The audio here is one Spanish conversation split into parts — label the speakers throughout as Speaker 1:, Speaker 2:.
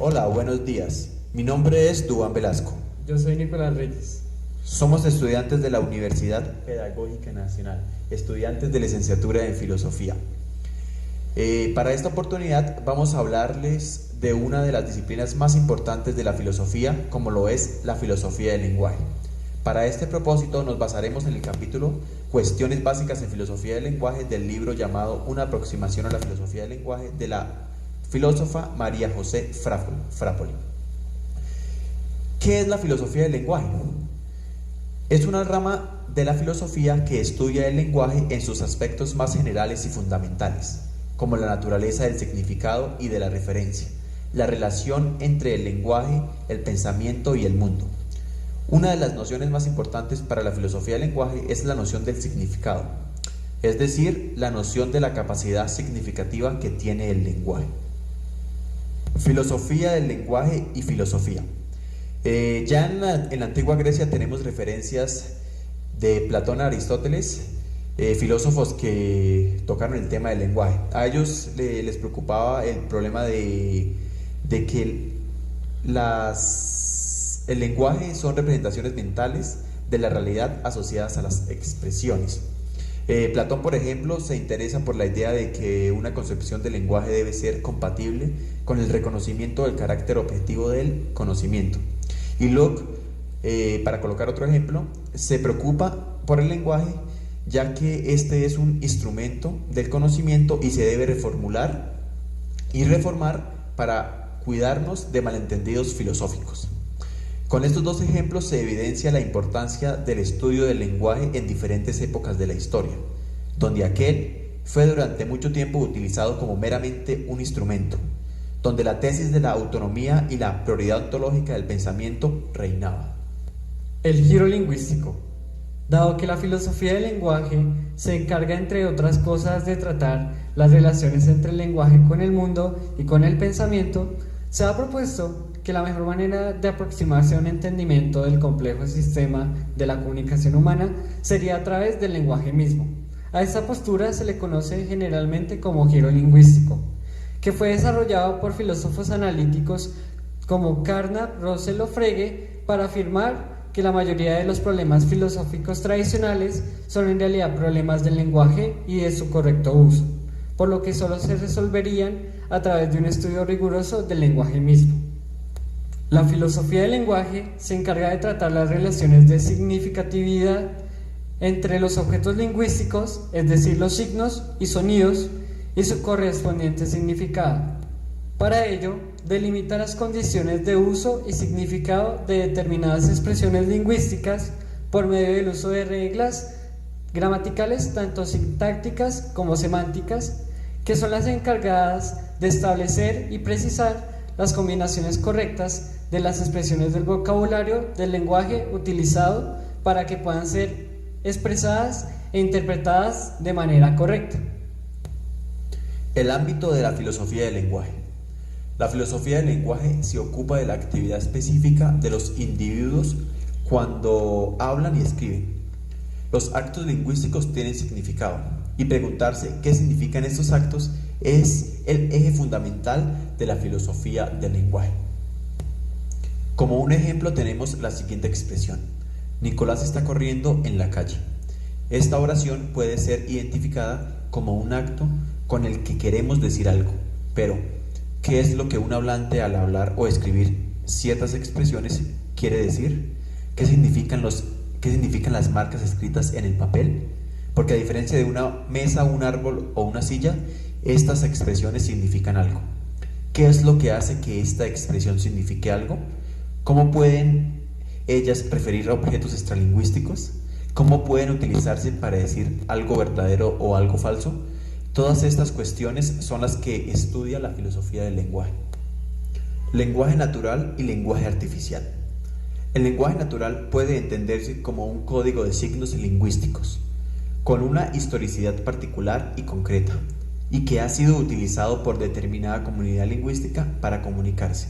Speaker 1: Hola, buenos días. Mi nombre es Duván Velasco.
Speaker 2: Yo soy Nicolás Reyes.
Speaker 1: Somos estudiantes de la Universidad Pedagógica Nacional, estudiantes de licenciatura en Filosofía. Para esta oportunidad vamos a hablarles de una de las disciplinas más importantes de la filosofía, como lo es la filosofía del lenguaje. Para este propósito nos basaremos en el capítulo Cuestiones básicas en filosofía del lenguaje del libro llamado Una aproximación a la filosofía del lenguaje de la filósofa María José Frapoli. ¿Qué es la filosofía del lenguaje? Es una rama de la filosofía que estudia el lenguaje en sus aspectos más generales y fundamentales, como la naturaleza del significado y de la referencia, la relación entre el lenguaje, el pensamiento y el mundo. Una de las nociones más importantes para la filosofía del lenguaje es la noción del significado, es decir, la noción de la capacidad significativa que tiene el lenguaje. Filosofía del lenguaje y filosofía. Ya en la antigua Grecia tenemos referencias de Platón a Aristóteles, filósofos que tocaron el tema del lenguaje. A ellos les preocupaba el problema de que el lenguaje son representaciones mentales de la realidad asociadas a las expresiones. Platón, por ejemplo, se interesa por la idea de que una concepción del lenguaje debe ser compatible con el reconocimiento del carácter objetivo del conocimiento. Y Locke, para colocar otro ejemplo, se preocupa por el lenguaje ya que este es un instrumento del conocimiento y se debe reformular y reformar para cuidarnos de malentendidos filosóficos. Con estos dos ejemplos se evidencia la importancia del estudio del lenguaje en diferentes épocas de la historia, donde aquel fue durante mucho tiempo utilizado como meramente un instrumento, donde la tesis de la autonomía y la prioridad ontológica del pensamiento reinaba.
Speaker 2: El giro lingüístico. Dado que la filosofía del lenguaje se encarga, entre otras cosas, de tratar las relaciones entre el lenguaje con el mundo y con el pensamiento, se ha propuesto que la mejor manera de aproximarse a un entendimiento del complejo sistema de la comunicación humana sería a través del lenguaje mismo. A esta postura se le conoce generalmente como giro lingüístico, que fue desarrollado por filósofos analíticos como Carnap, Russell o Frege para afirmar que la mayoría de los problemas filosóficos tradicionales son en realidad problemas del lenguaje y de su correcto uso, por lo que solo se resolverían a través de un estudio riguroso del lenguaje mismo. La filosofía del lenguaje se encarga de tratar las relaciones de significatividad entre los objetos lingüísticos, es decir, los signos y sonidos, y su correspondiente significado. Para ello, delimita las condiciones de uso y significado de determinadas expresiones lingüísticas por medio del uso de reglas gramaticales, tanto sintácticas como semánticas, que son las encargadas de establecer y precisar las combinaciones correctas de las expresiones del vocabulario del lenguaje utilizado para que puedan ser expresadas e interpretadas de manera correcta.
Speaker 1: El ámbito de la filosofía del lenguaje. La filosofía del lenguaje se ocupa de la actividad específica de los individuos cuando hablan y escriben. Los actos lingüísticos tienen significado, y preguntarse qué significan estos actos es el eje fundamental de la filosofía del lenguaje. Como un ejemplo tenemos la siguiente expresión: Nicolás está corriendo en la calle. Esta oración puede ser identificada como un acto con el que queremos decir algo, pero ¿qué es lo que un hablante al hablar o escribir ciertas expresiones quiere decir? ¿Qué significan las marcas escritas en el papel? Porque a diferencia de una mesa, un árbol o una silla, estas expresiones significan algo. ¿Qué es lo que hace que esta expresión signifique algo? ¿Cómo pueden ellas referir a objetos extralingüísticos? ¿Cómo pueden utilizarse para decir algo verdadero o algo falso? Todas estas cuestiones son las que estudia la filosofía del lenguaje. Lenguaje natural y lenguaje artificial. El lenguaje natural puede entenderse como un código de signos lingüísticos, con una historicidad particular y concreta, y que ha sido utilizado por determinada comunidad lingüística para comunicarse.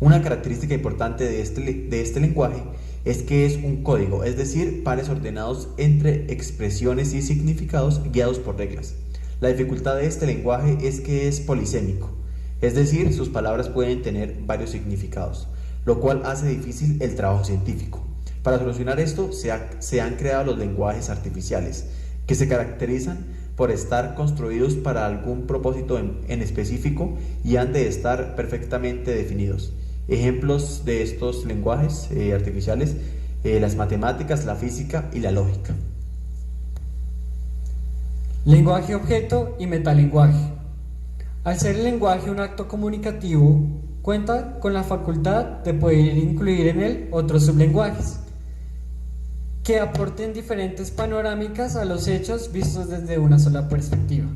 Speaker 1: Una característica importante de este lenguaje es que es un código, es decir, pares ordenados entre expresiones y significados guiados por reglas. La dificultad de este lenguaje es que es polisémico, Es decir, sus palabras pueden tener varios significados, lo cual hace difícil el trabajo científico. Para solucionar esto, se han creado los lenguajes artificiales, que se caracterizan por estar construidos para algún propósito en específico y han de estar perfectamente definidos. Ejemplos de estos lenguajes artificiales, las matemáticas, la física y la lógica.
Speaker 2: Lenguaje objeto y metalenguaje. Al ser el lenguaje un acto comunicativo, cuenta con la facultad de poder incluir en él otros sublenguajes que aporten diferentes panorámicas a los hechos vistos desde una sola perspectiva.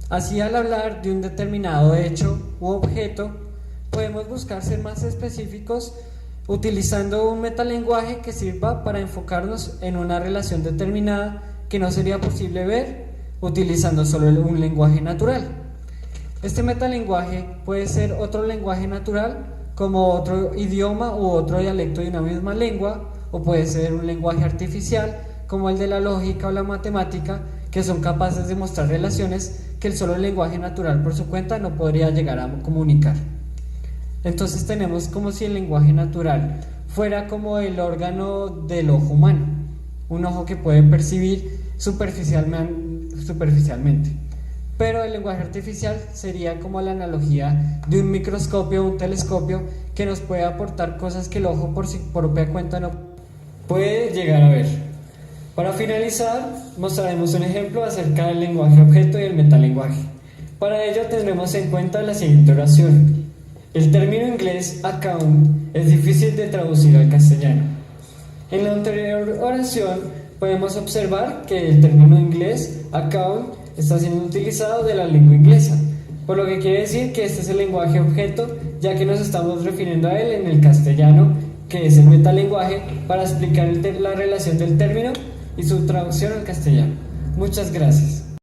Speaker 2: Así, al hablar de un determinado hecho u objeto, podemos buscar ser más específicos utilizando un metalenguaje que sirva para enfocarnos en una relación determinada que no sería posible ver utilizando solo un lenguaje natural. Este metalenguaje puede ser otro lenguaje natural, como otro idioma u otro dialecto de una misma lengua, o puede ser un lenguaje artificial, como el de la lógica o la matemática, que son capaces de mostrar relaciones que el solo lenguaje natural por su cuenta no podría llegar a comunicar. Entonces tenemos como si el lenguaje natural fuera como el órgano del ojo humano, un ojo que puede percibir superficialmente. Pero el lenguaje artificial sería como la analogía de un microscopio o un telescopio que nos puede aportar cosas que el ojo por su propia cuenta no puede llegar a ver. Para finalizar, mostraremos un ejemplo acerca del lenguaje objeto y el metalenguaje. Para ello tendremos en cuenta la siguiente oración. El término inglés account es difícil de traducir al castellano. En la anterior oración podemos observar que el término inglés account está siendo utilizado de la lengua inglesa, por lo que quiere decir que este es el lenguaje objeto, ya que nos estamos refiriendo a él en el castellano, que es el metalenguaje, para explicar la relación del término y su traducción al castellano. Muchas gracias.